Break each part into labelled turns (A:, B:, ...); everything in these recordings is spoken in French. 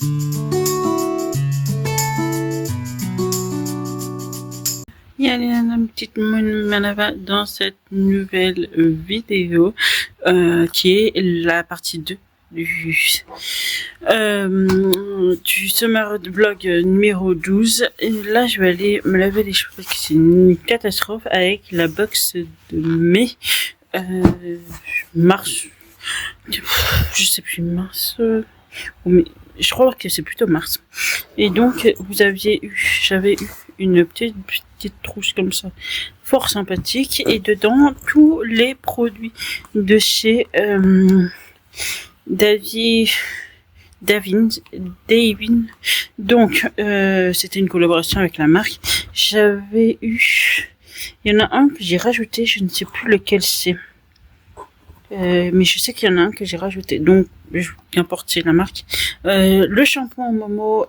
A: Il y a une petite manava dans cette nouvelle vidéo qui est la partie 2 du Summer Vlog numéro 12. Et là, je vais aller me laver les cheveux parce que c'est une catastrophe avec la box de mai. Mars, je sais plus, mars, mais je crois que c'est plutôt mars. Et donc, j'avais eu une petite trousse comme ça, fort sympathique, et dedans tous les produits de chez Davin. Donc, c'était une collaboration avec la marque. Il y en a un que j'ai rajouté, je ne sais plus lequel c'est. Mais je sais qu'il y en a un que j'ai rajouté, donc qu'importe c'est la marque. Le shampoing Momo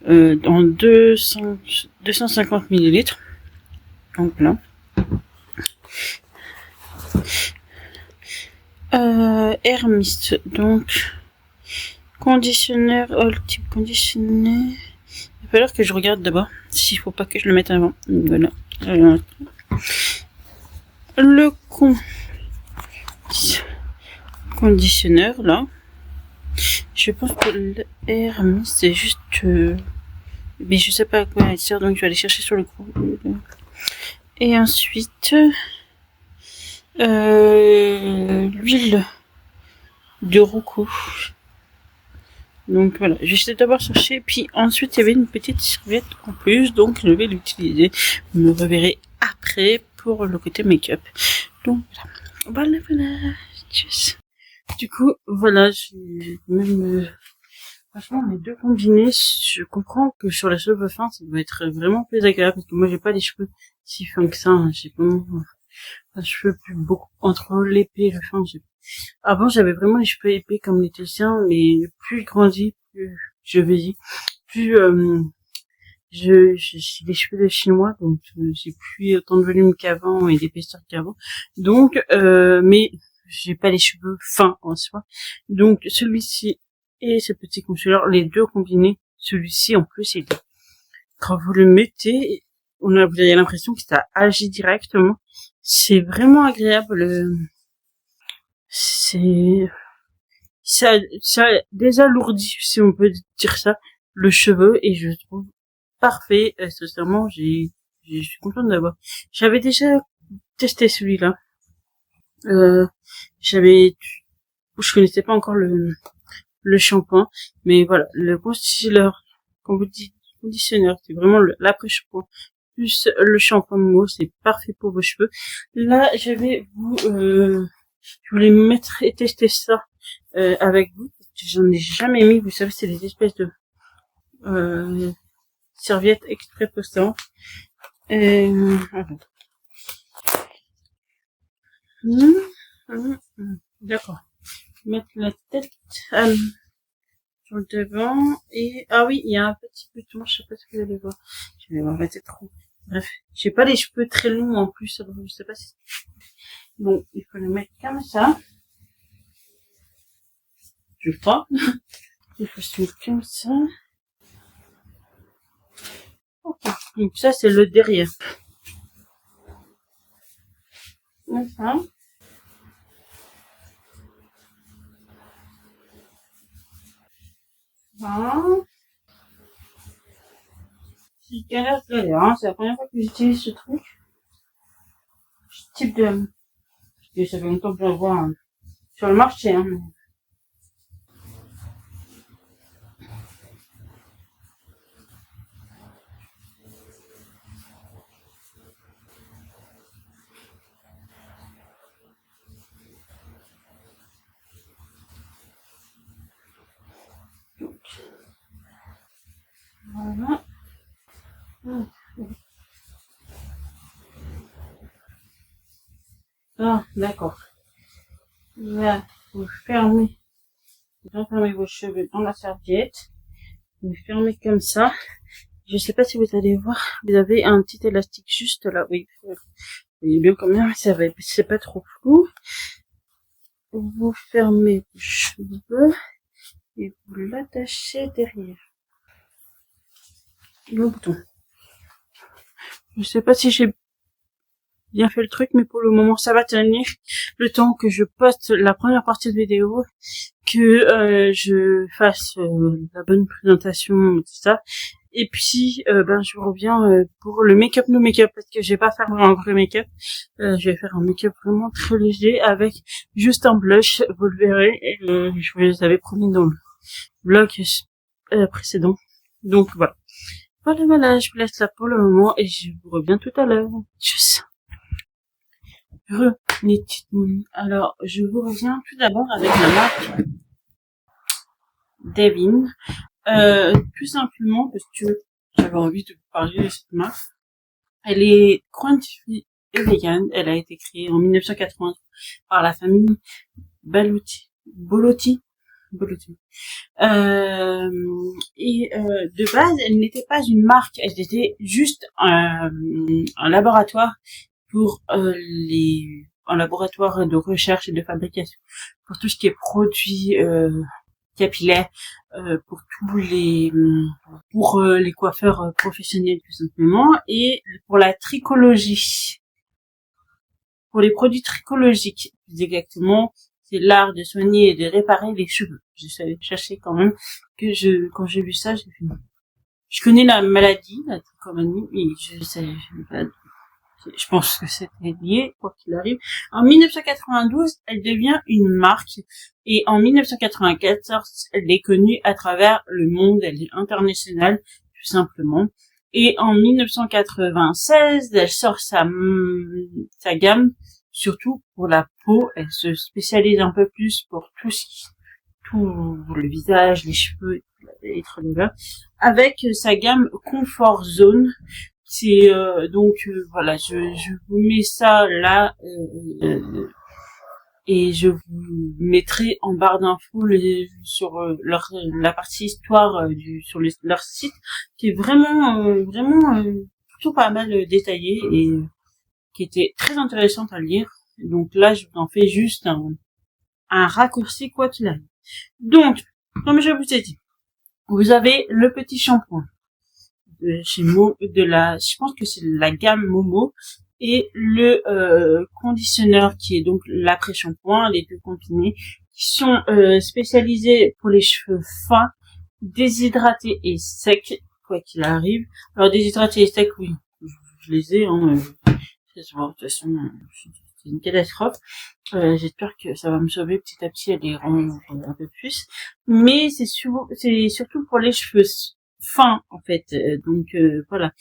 A: dans 250 millilitres. Donc là. Air Mist, donc conditionneur, all type conditionné. Il va falloir que je regarde d'abord s'il faut pas que je le mette avant. Voilà. Le conditionneur là. Je pense que l'air Mist c'est juste mais je sais pas à quoi il sert, donc je vais aller chercher sur le coup. Et ensuite l'huile de Roku. Donc voilà, j'essaie d'abord chercher, puis ensuite il y avait une petite serviette en plus, donc je vais l'utiliser. Vous me reverrez après pour le côté make-up. Donc voilà. Tchuss. Du coup, voilà, j'ai même franchement les deux combinés. Je comprends que sur les cheveux fins, ça doit être vraiment plus agréable parce que moi j'ai pas les cheveux si fins que ça. Hein. J'ai vraiment les cheveux plus beaucoup entre l'épais et le fin. Avant, j'avais vraiment les cheveux épais comme les tiens, mais plus je grandis, plus je vieillis, plus j'ai les cheveux de chinois, donc j'ai plus autant de volume qu'avant et d'épaisseur qu'avant. Donc, mais j'ai pas les cheveux fins en soi. Donc, celui-ci et ce petit concealer, les deux combinés, celui-ci en plus, quand vous le mettez, vous avez l'impression que ça agit directement. C'est vraiment agréable. Ça désalourdit, si on peut dire ça, le cheveu, et je trouve parfait. Sincèrement, je suis contente d'avoir. J'avais déjà testé celui-là. Je connaissais pas encore le shampoing, mais voilà, le concealer, comme vous dites, conditionneur, c'est vraiment l'après-shampoing plus le shampoing Momo, c'est parfait pour vos cheveux. Là, je voulais mettre et tester ça avec vous. J'en ai jamais mis, vous savez, c'est des espèces de serviettes exprès postantes. D'accord. Mettre la tête sur le devant et ah oui, il y a un petit bouton, je sais pas ce que vous allez voir. Je vais m'arrêter trop. Bref, j'ai pas les cheveux très longs en plus, alors je sais pas si. Bon, il faut le mettre comme ça. Je crois. Il faut se mettre comme ça. Ok. Donc ça c'est le derrière. Comme ça. Voilà. C'est galère, hein. C'est la première fois que j'utilise ce truc. Ce type de. Et ça fait longtemps que je le vois hein, sur le marché. Hein. Donc, voilà. Ah, d'accord. Là, vous fermez vos cheveux dans la serviette. Vous fermez comme ça. Je sais pas si vous allez voir, vous avez un petit élastique juste là. Oui, vous voyez bien quand même, c'est pas trop flou. Vous fermez vos cheveux et vous l'attachez derrière le bouton. Je sais pas si j'ai bien fait le truc, mais pour le moment ça va tenir le temps que je poste la première partie de vidéo, que je fasse la bonne présentation, tout ça. Et puis je reviens pour le make-up, no make-up, parce que je vais pas faire un vrai make-up. Je vais faire un make-up vraiment très léger avec juste un blush, vous le verrez. Je vous les avais promis dans le vlog précédent. Donc voilà. Voilà, je vous laisse là pour le moment et je vous reviens tout à l'heure. Tchuss. Alors, je vous reviens tout d'abord avec la marque Davin. Tout simplement parce que j'avais envie de vous parler de cette marque. Elle est crunchy et vegan. Elle a été créée en 1980 par la famille Bolotti. De base, elle n'était pas une marque, elle était juste un laboratoire pour un laboratoire de recherche et de fabrication pour tout ce qui est produits capillaires, pour les coiffeurs professionnels tout simplement, et pour la tricologie, pour les produits tricologiques plus exactement. C'est l'art de soigner et de réparer les cheveux. Je savais chercher quand même quand j'ai vu ça, j'ai fait, je connais la maladie, la trichomanie, mais je pense que c'était lié, quoi qu'il arrive. En 1992, elle devient une marque, et en 1994, elle est connue à travers le monde, elle est internationale, tout simplement. Et en 1996, elle sort sa gamme, surtout pour la peau. Elle se spécialise un peu plus pour tout le visage, les cheveux, les trucs là, avec sa gamme Comfort Zone. C'est voilà, je vous mets ça là et je vous mettrai en barre d'infos sur la partie histoire sur leur site, qui est vraiment plutôt pas mal détaillé et qui était très intéressante à lire. Donc là, je vous en fais juste un raccourci quoi qu'il arrive. Donc, comme je vous ai dit, vous avez le petit shampoing de chez je pense que c'est la gamme Momo, et le conditionneur qui est donc l'après-shampoing, les deux combinés, qui sont spécialisés pour les cheveux fins, déshydratés et secs, quoi qu'il arrive. Alors déshydratés et secs, oui, je les ai, de toute façon, c'est une catastrophe. J'espère que ça va me sauver petit à petit à les rendre un peu plus. Mais c'est surtout pour les cheveux fins, en fait. Voilà.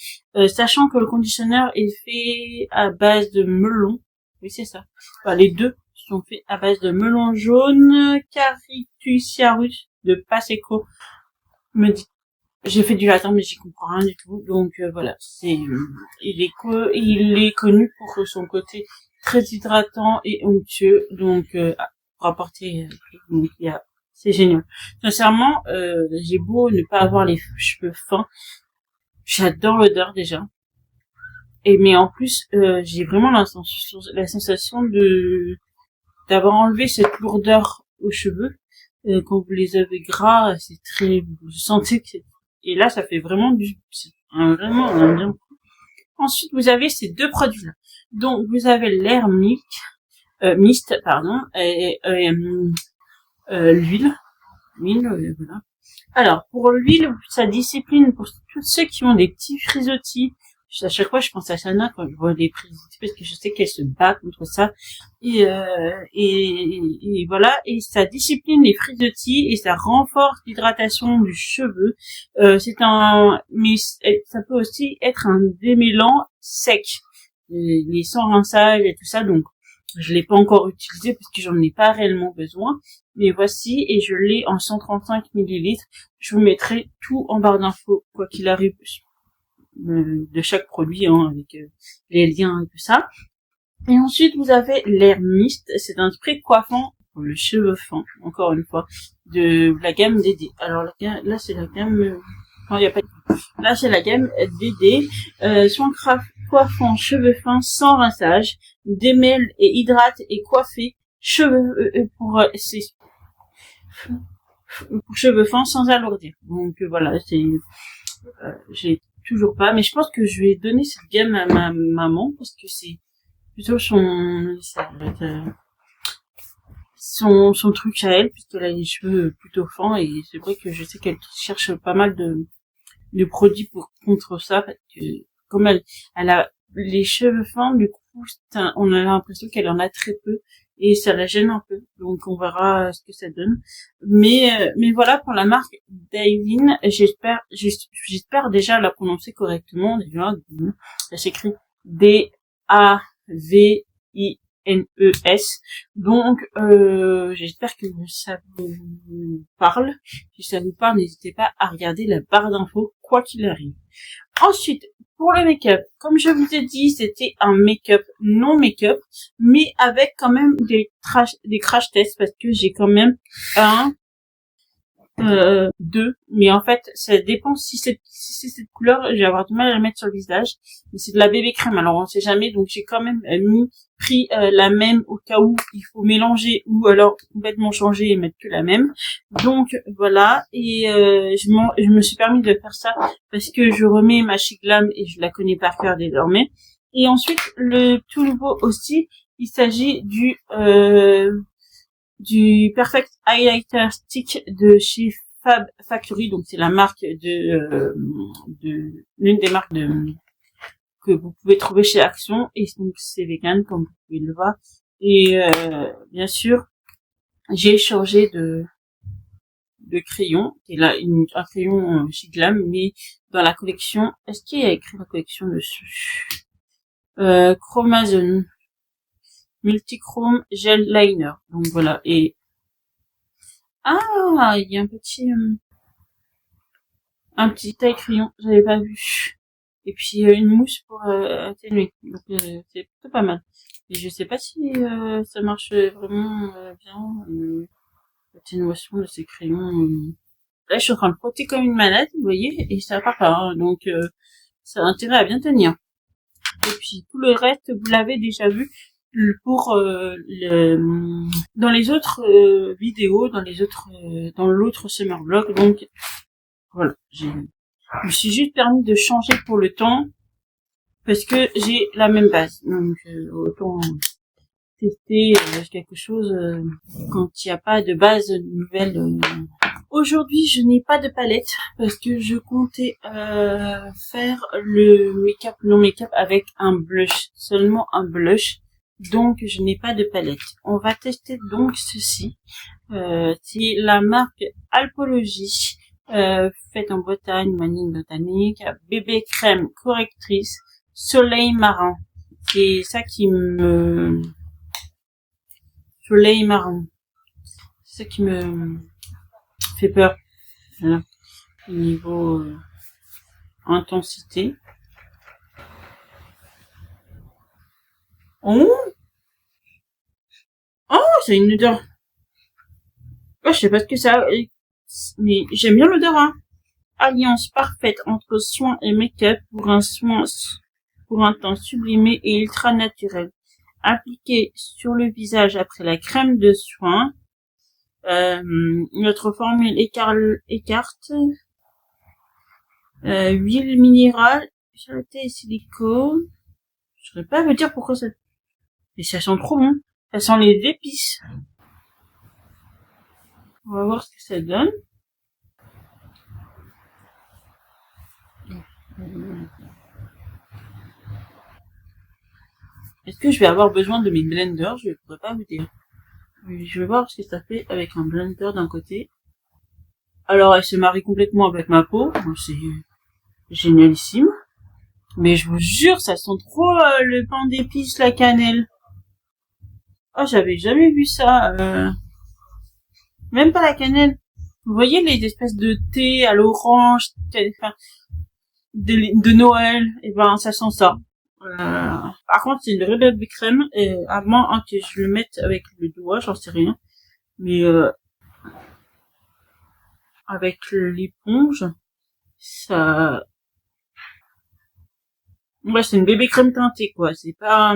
A: Sachant que le conditionneur est fait à base de melon. Oui, c'est ça. Enfin, les deux sont faits à base de melon jaune, Caritus de Paseco. J'ai fait du latin, mais j'y comprends rien du tout. Donc voilà, il est connu pour son côté très hydratant et onctueux. Donc pour apporter, donc c'est génial. Sincèrement, j'ai beau ne pas avoir les cheveux fins, j'adore l'odeur déjà. Mais en plus, j'ai vraiment la sensation d'avoir enlevé cette lourdeur aux cheveux. Quand vous les avez gras, c'est vous sentez que et là, ça fait vraiment vraiment un bien. Ensuite, vous avez ces deux produits-là. Donc, vous avez l'air mist, pardon, et l'huile, voilà. Alors, pour l'huile, sa discipline, pour tous ceux qui ont des petits frisottis, à chaque fois, je pense à Sana quand je vois des frisottis, parce que je sais qu'elle se bat contre ça. Et voilà. Et ça discipline les frisottis et ça renforce l'hydratation du cheveu. Mais ça peut aussi être un démêlant sec, les sans rinçage et tout ça. Donc, je l'ai pas encore utilisé parce que j'en ai pas réellement besoin. Mais voici, et je l'ai en 135 millilitres. Je vous mettrai tout en barre d'infos, quoi qu'il arrive, de chaque produit, avec les liens et tout ça. Et ensuite, vous avez l'air mist. C'est un spray coiffant pour le cheveu fin, encore une fois, de la gamme DD. Alors là, c'est la gamme... non, y a pas de... Là, c'est la gamme DD. Soin coiffant cheveux fins sans rinçage, démêle et hydrate et coiffer cheveux pour pour cheveux fins sans alourdir. Donc voilà, j'ai toujours pas, mais je pense que je vais donner cette gamme à ma maman parce que c'est plutôt son truc à elle, puisqu'elle a les cheveux plutôt fins, et c'est vrai que je sais qu'elle cherche pas mal de produits contre ça, parce que comme elle a les cheveux fins, du coup, on a l'impression qu'elle en a très peu, et ça la gêne un peu. Donc on verra ce que ça donne. Mais voilà, pour la marque Davin, j'espère déjà la prononcer correctement. Déjà, ça s'écrit Davines. Donc j'espère que ça vous parle. Si ça vous parle, n'hésitez pas à regarder la barre d'infos, quoi qu'il arrive. Ensuite, pour le make-up, comme je vous ai dit, c'était un make-up non make-up, mais avec quand même des crash tests, parce que j'ai quand même deux, mais en fait ça dépend si c'est cette couleur, je vais avoir du mal à la mettre sur le visage, mais c'est de la bébé crème, alors on sait jamais, donc j'ai quand même pris la même au cas où il faut mélanger ou alors complètement changer et mettre que la même. Donc voilà, et je me suis permis de faire ça parce que je remets ma Chic Glam et je la connais par cœur désormais. Et ensuite le tout nouveau aussi, il s'agit du Perfect Highlighter Stick de chez Fab Factory, donc c'est la marque de l'une des marques que vous pouvez trouver chez Action, et donc c'est vegan comme vous pouvez le voir. Et bien sûr, j'ai changé de crayon, c'est là un crayon chez Glam, mais dans la collection, est-ce qu'il y a écrit la collection dessus? Chromazone Multichrome Gel Liner. Donc voilà, et il y a un petit taille crayon, j'avais pas vu. Et puis une mousse pour atténuer. Donc c'est plutôt pas mal. Et je sais pas si ça marche vraiment bien, l'atténuation de ces crayons. Là, je suis en train de frotter comme une malade, vous voyez, et ça part pas. Hein, donc ça a intérêt à bien tenir. Et puis tout le reste, vous l'avez déjà vu pour dans les autres vidéos, dans l'autre summer vlog. Donc voilà, je me suis juste permis de changer pour le temps parce que j'ai la même base. Donc autant tester quelque chose quand il n'y a pas de base nouvelle. Aujourd'hui, je n'ai pas de palette parce que je comptais faire le make-up non make-up avec un blush, seulement un blush. Donc je n'ai pas de palette. On va tester donc ceci. C'est la marque Alpologie, faite en Bretagne, vanille botanique, bébé crème correctrice, soleil marin. C'est ça soleil marron. C'est ça qui me fait peur. Voilà. Niveau intensité. Oh, c'est une odeur. Je sais pas ce que ça, mais j'aime bien l'odeur. Hein. Alliance parfaite entre soin et make-up pour un teint sublimé et ultra naturel. Appliqué sur le visage après la crème de soin. Notre formule écarte huile minérale, charité et silicone. Je saurais pas vous dire pourquoi ça. Mais ça sent trop bon. Ça sent les épices. On va voir ce que ça donne. Est-ce que je vais avoir besoin de mes blenders? Je ne pourrais pas vous dire. Je vais voir ce que ça fait avec un blender d'un côté. Alors, elle se marie complètement avec ma peau. C'est génialissime. Mais je vous jure, ça sent trop le pain d'épices, la cannelle. Oh, j'avais jamais vu ça. Même pas la cannelle. Vous voyez les espèces de thé à l'orange, enfin, de Noël. Et ben, ça sent ça. Par contre, c'est une vraie bébé crème. Et à moins que je le mette avec le doigt, j'en sais rien. Mais avec l'éponge, ça... Ouais, c'est une bébé crème teintée, quoi. C'est pas...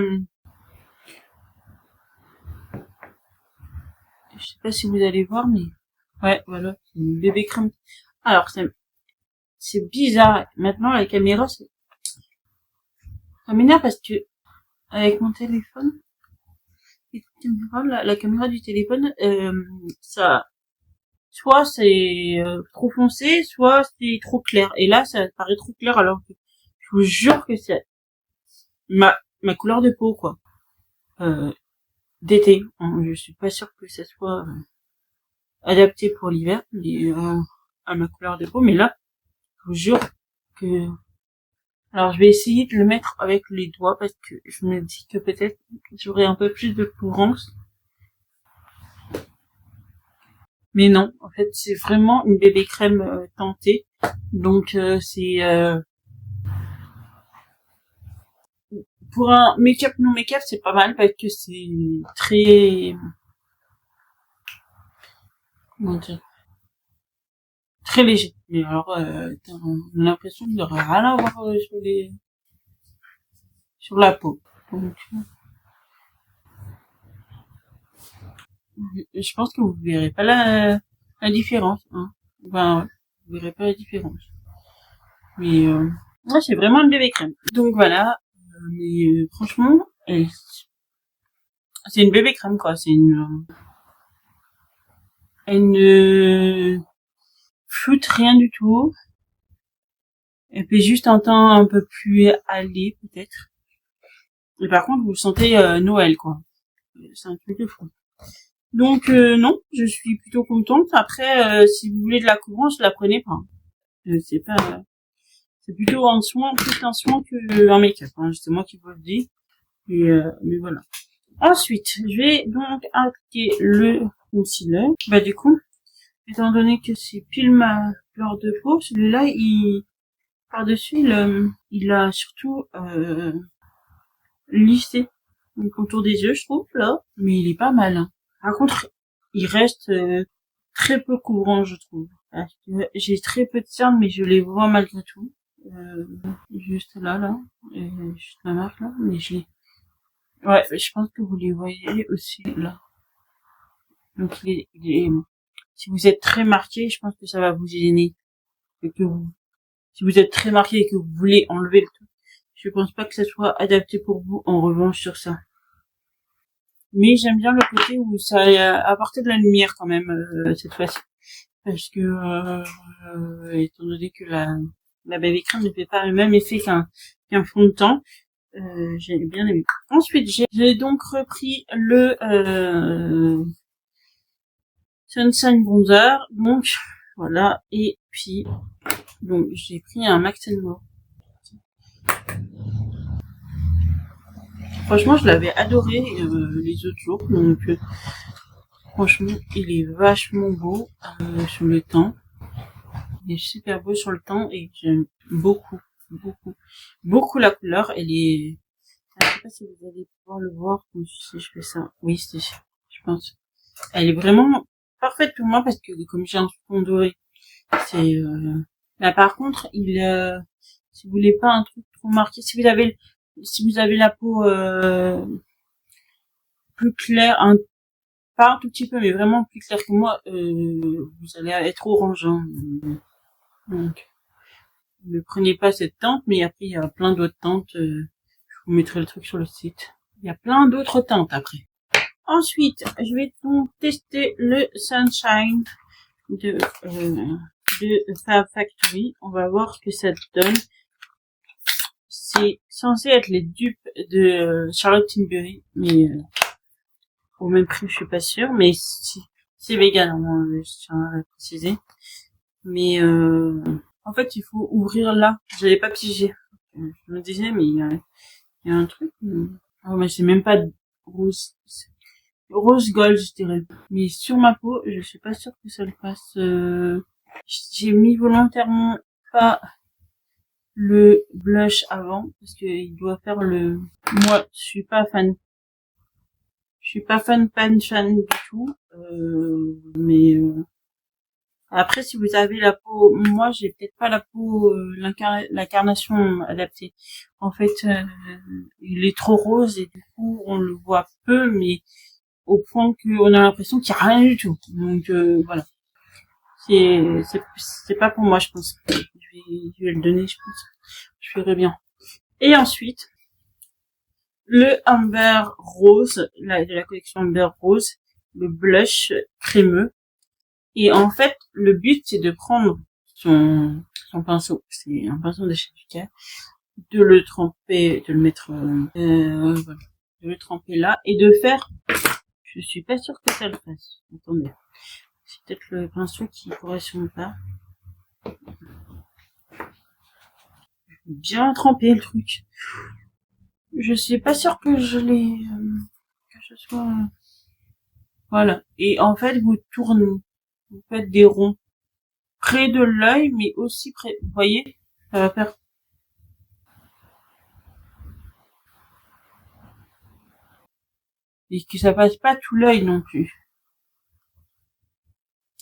A: Je sais pas si vous allez voir, mais Ouais, voilà, c'est une bébé crème. Alors, c'est bizarre. Maintenant, la caméra, ça m'énerve parce que, avec mon téléphone, la caméra du téléphone, ça, soit c'est trop foncé, soit c'est trop clair. Et là, ça paraît trop clair alors que je vous jure que c'est ma couleur de peau, quoi. D'été. Je suis pas sûre que ça soit adapté pour l'hiver, mais à ma couleur de peau. Mais là, je vous jure que... Alors, je vais essayer de le mettre avec les doigts parce que je me dis que peut-être j'aurai un peu plus de courance. Mais non, en fait, c'est vraiment une bébé crème teintée. Donc, c'est... pour un make-up non make-up, c'est pas mal parce que c'est très... Comment dire, très léger. Mais alors, t'as l'impression qu'il n'y aura rien à voir sur la peau. Donc, je pense que vous verrez pas la différence. Hein. Ben, ouais, vous verrez pas la différence. Mais ouais, c'est vraiment une bébé crème. Donc voilà. Mais franchement, c'est une bébé crème quoi. C'est elle ne floute rien du tout. Elle fait juste un teint un peu plus allé peut-être. Et par contre, vous sentez Noël quoi. C'est un truc de fou. Donc non, je suis plutôt contente. Après, si vous voulez de la couvrance, je la prenez pas. C'est pas, c'est plutôt un soin, plus un soin que un make-up. Hein. C'est moi qui vous le dis. Mais voilà. Ensuite, je vais donc appliquer le concealer. Bah du coup, étant donné que c'est pile ma couleur de peau, celui-là, par-dessus, il a surtout lissé le contour des yeux, je trouve, là. Mais il est pas mal. Hein. Par contre, il reste très peu couvrant, je trouve. Parce que j'ai très peu de cernes, mais je les vois malgré tout. Juste là, et juste la marque là, mais je les... Ouais, je pense que vous les voyez aussi là. Donc si vous êtes très marqué, je pense que ça va vous gêner. Et que si vous êtes très marqué et que vous voulez enlever le truc, je pense pas que ça soit adapté pour vous en revanche sur ça. Mais j'aime bien le côté où ça a apporté de la lumière quand même cette fois-ci. Parce que étant donné que la baby cream ne fait pas le même effet qu'un fond de teint, j'ai bien aimé. Ensuite, j'ai donc repris le Sunshine Bronzer, donc voilà, et puis donc j'ai pris un Max More. Franchement, je l'avais adoré les autres jours, donc franchement, il est vachement beau sur le teint. Il est super beau sur le teint et j'aime beaucoup la couleur. Elle est... Je sais pas si vous allez pouvoir le voir si je fais ça. Oui, je pense. Elle est vraiment parfaite pour moi parce que comme j'ai un fond doré, c'est... Là, par contre, si vous voulez pas un truc trop marqué, si vous avez la peau plus claire, pas un tout petit peu, mais vraiment plus claire que moi, vous allez être orange. Hein. Donc, ne prenez pas cette teinte, mais après, il y a plein d'autres teintes. Je vous mettrai le truc sur le site. Il y a plein d'autres teintes après. Ensuite, je vais donc tester le Sunshine de Fab Factory. On va voir ce que ça donne. C'est censé être les dupes de Charlotte Tilbury, mais au même prix, je suis pas sûre. Mais c'est vegan, hein, je tiens à le préciser. Mais en fait, il faut ouvrir là. J'avais pas pigé. Je me disais, mais il y a un truc. Ah, mais c'est même pas rose. Rose gold, je dirais. Mais sur ma peau, je suis pas sûre que ça le fasse. J'ai mis volontairement pas le blush avant parce que il doit faire le... Moi, je suis pas fan. Je suis pas fan du tout. Mais après, si vous avez la peau, moi, j'ai peut-être pas la peau, l'incarnation adaptée. En fait, il est trop rose et du coup, on le voit peu, mais au point qu'on a l'impression qu'il y a rien du tout. Donc voilà. c'est pas pour moi, je pense. Je vais le donner, je pense. Je ferai bien. Et ensuite, le Amber Rose, de la collection Amber Rose, le blush crémeux. Et en fait, le but, c'est de prendre son pinceau. C'est un pinceau de chez Lucas. De le tremper, de le mettre, voilà. De le tremper là. Et de faire, je suis pas sûre que ça le fasse. Attendez. C'est peut-être le pinceau qui correspond pas. Bien trempé le truc. Je suis pas sûre que je l'ai, que ce soit, voilà. Et en fait, vous tournez, vous faites des ronds près de l'œil, mais aussi près, vous voyez, ça va faire, et que ça passe pas tout l'œil non plus.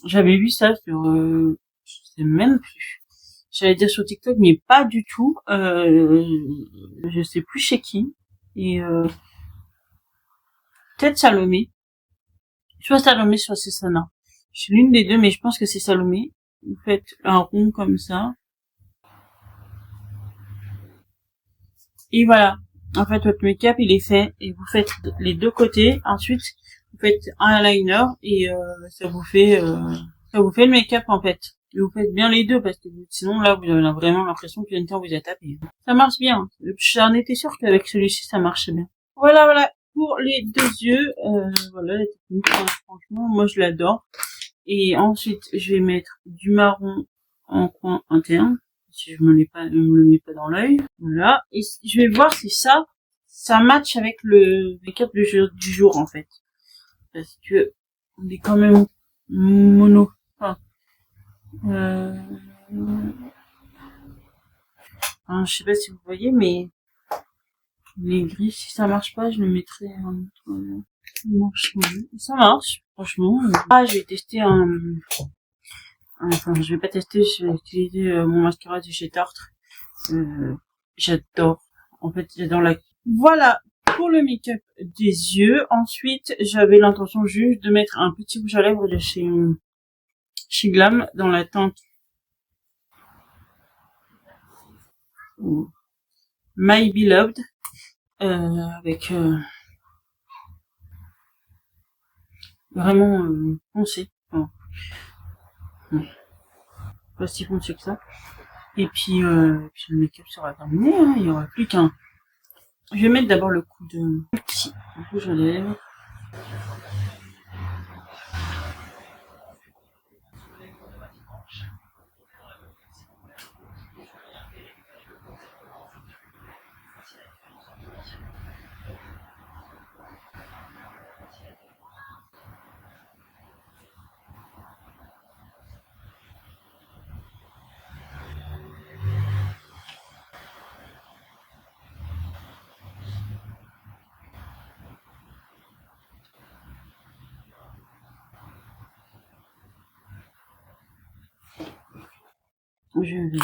A: J'avais vu ça sur, je sais même plus. J'allais dire sur TikTok, mais pas du tout. Je sais plus chez qui. Et peut-être Salomé. Soit Salomé, soit c'est Sana. Je suis l'une des deux, mais je pense que c'est Salomé. Vous faites un rond comme ça. Et voilà. En fait, votre make-up, il est fait. Et vous faites les deux côtés. Ensuite, vous faites un eyeliner. Et ça vous fait le make-up, en fait. Et vous faites bien les deux, parce que sinon, là, vous avez vraiment l'impression que quelqu'un vous a tapé. Ça marche bien. J'en étais sûre qu'avec celui-ci, ça marchait bien. Voilà, voilà. Pour les deux yeux, voilà la technique. Franchement, moi, je l'adore. Et ensuite, je vais mettre du marron en coin interne. Si je me le mets pas dans l'œil. Voilà. Et je vais voir si ça match avec le make-up du jour, en fait. Parce que, on est quand même mono. Enfin, je sais pas si vous voyez, mais les gris, si ça marche pas, je le mettrai en autre manche. Ça marche, franchement. Ah, je vais tester enfin, je vais pas tester, je vais utiliser mon mascara de chez Tarte. J'adore. En fait, j'adore Voilà pour le make-up des yeux. Ensuite, j'avais l'intention juste de mettre un petit rouge à lèvres de chez Glam dans la teinte My Beloved, avec vraiment foncé. Enfin, pas si foncé que ça. Et puis le make-up sera terminé. Hein. Il y aura plus qu'un. Je vais mettre d'abord le coup de petit rouge à lèvres. Je vais.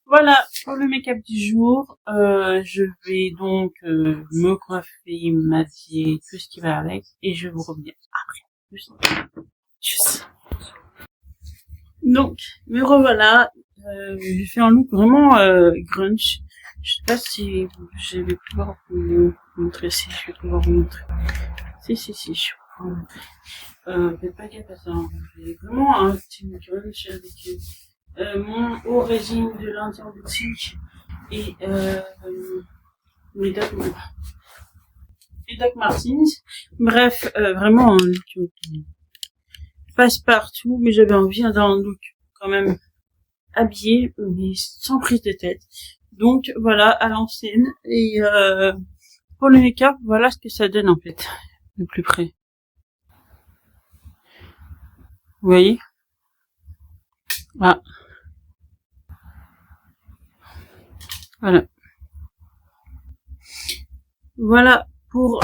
A: Voilà pour le make-up du jour. Je vais donc me coiffer, m'habiller, tout ce qui va avec, et je vous reviens après. Tchuss. Donc, me revoilà. J'ai fait un look vraiment grunge. Je sais pas si je vais pouvoir vous montrer, si je vais pouvoir vous montrer. Si, je vais pouvoir vous montrer. Faites pas gaffe à ça. J'ai vraiment un petit grunge avec mon haut régime de l'Indien boutique et mes Doc Martens. Bref, vraiment un look passe partout, mais j'avais envie d'un look quand même habillé, mais sans prise de tête. Donc voilà, à l'ancienne. Et pour le make-up, voilà ce que ça donne en fait, de plus près. Vous voyez? Ah. Voilà. Voilà pour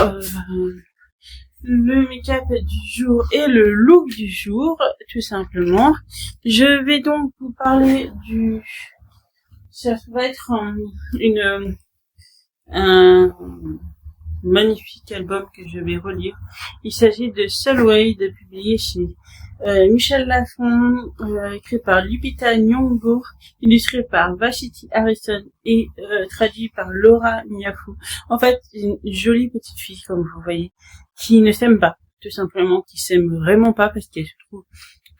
A: le make-up du jour et le look du jour, tout simplement. Je vais donc vous parler ça va être un magnifique album que je vais relire. Il s'agit de Solway, publié chez Michel Lafon, écrit par Lupita Nyong'o, illustré par Vashiti Harrison et traduit par Laura Nyafou. En fait, une jolie petite fille, comme vous voyez, qui ne s'aime pas, tout simplement, qui s'aime vraiment pas parce qu'elle se trouve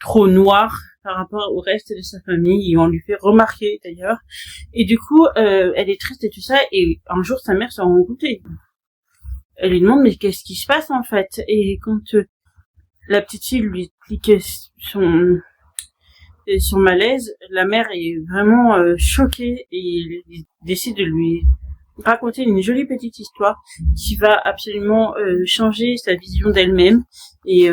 A: trop noire par rapport au reste de sa famille, et on lui fait remarquer d'ailleurs. Et du coup, elle est triste et tout ça, et un jour sa mère s'en rend compte. Elle lui demande mais qu'est-ce qui se passe en fait, et quand la petite fille lui explique son malaise, la mère est vraiment choquée et décide de lui raconter une jolie petite histoire qui va absolument changer sa vision d'elle-même, et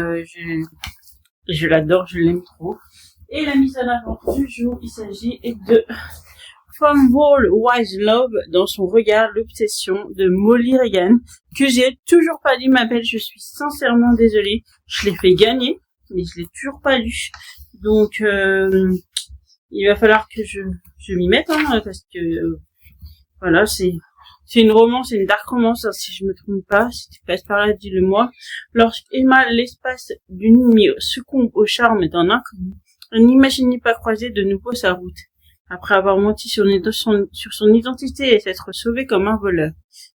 A: je l'adore, je l'aime trop. Et la mise en avant du jour, il s'agit de From Wall Wise Love, dans son regard, l'obsession de Molly Regan, que j'ai toujours pas lu, ma belle, je suis sincèrement désolée. Je l'ai fait gagner, mais je l'ai toujours pas lu. Donc, il va falloir que je m'y mette, hein, parce que, voilà, c'est une romance, c'est une dark romance, hein, si je me trompe pas. Si tu passes par là, dis-le-moi. Lorsqu'Emma, l'espace d'une nuit, succombe au charme d'un inconnu, elle n'imaginait pas croiser de nouveau sa route. Après avoir menti sur son identité et s'être sauvé comme un voleur,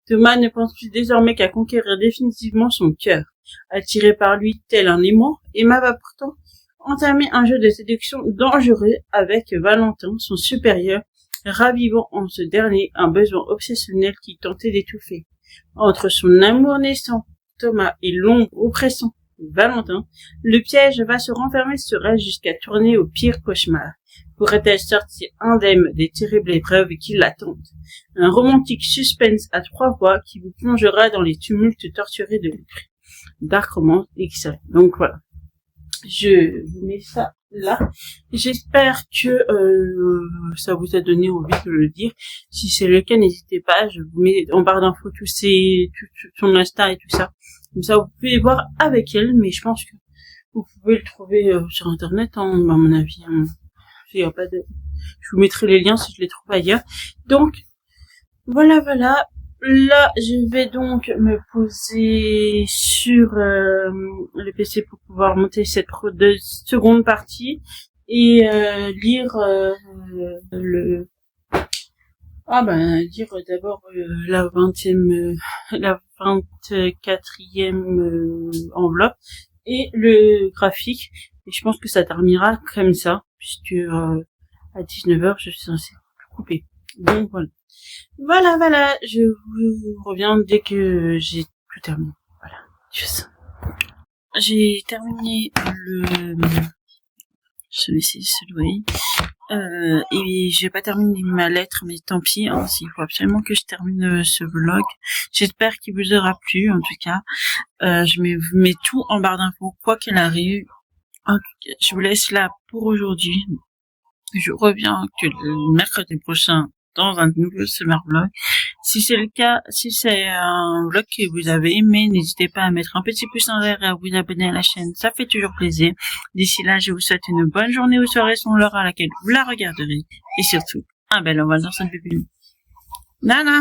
A: Thomas ne pense plus désormais qu'à conquérir définitivement son cœur. Attiré par lui tel un aimant, Emma va pourtant entamer un jeu de séduction dangereux avec Valentin, son supérieur, ravivant en ce dernier un besoin obsessionnel qui tentait d'étouffer. Entre son amour naissant, Thomas, et l'ombre oppressant, Valentin, le piège va se renfermer sur elle jusqu'à tourner au pire cauchemar. Pourrait-elle sortir indemne des terribles épreuves qui l'attendent? Un romantique suspense à 3 voix qui vous plongera dans les tumultes torturés de l'esprit. Dark Romance XL. Donc voilà. je vous mets ça là. J'espère que ça vous a donné envie de le dire. Si c'est le cas, n'hésitez pas. Je vous mets en barre d'infos tout son Insta et tout ça. Comme ça, vous pouvez voir avec elle. Mais je pense que vous pouvez le trouver sur Internet, hein, à mon avis. Hein. Il y a pas de... Je vous mettrai les liens si je les trouve ailleurs. Donc, voilà. Là, je vais donc me poser sur le PC pour pouvoir monter cette seconde partie et lire lire d'abord la 24e enveloppe et le graphique. Et je pense que ça terminera comme ça, puisque à 19h, je suis censée couper. Donc voilà, je vous reviens dès que j'ai tout terminé. Voilà, juste. J'ai terminé celui-ci, et j'ai pas terminé ma lettre, mais tant pis, hein, il faut absolument que je termine ce vlog. J'espère qu'il vous aura plu, en tout cas. Je mets tout en barre d'infos, quoi qu'il arrive. En tout cas, je vous laisse là pour aujourd'hui. Je reviens que le mercredi prochain dans un nouveau summer vlog. Si c'est le cas, si c'est un vlog que vous avez aimé, n'hésitez pas à mettre un petit pouce en l'air et à vous abonner à la chaîne, ça fait toujours plaisir. D'ici là, je vous souhaite une bonne journée ou soirée selon l'heure à laquelle vous la regarderez. Et surtout, un bel envol dans cette pupille. Nana!